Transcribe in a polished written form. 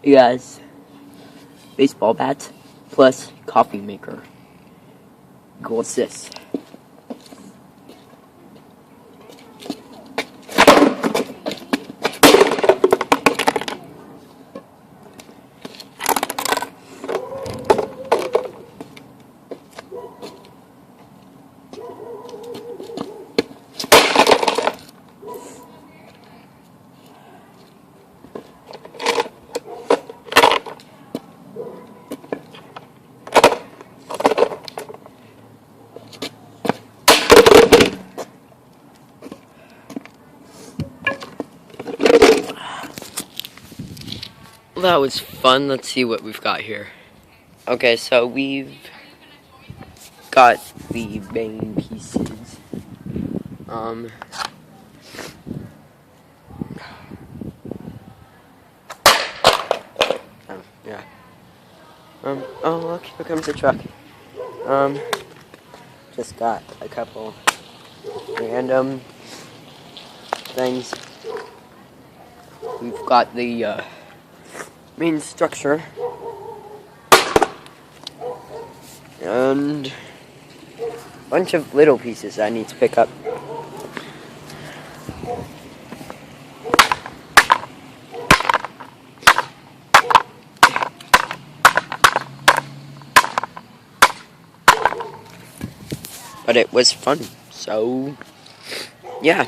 He has baseball bat plus coffee maker. What's this? That was fun. Let's see what we've got here. Okay, so we've got the main pieces. Oh, yeah. Oh, look, here comes the truck. Just got a couple random things. We've got the, main structure. And a bunch of little pieces I need to pick up. But it was fun, so yeah.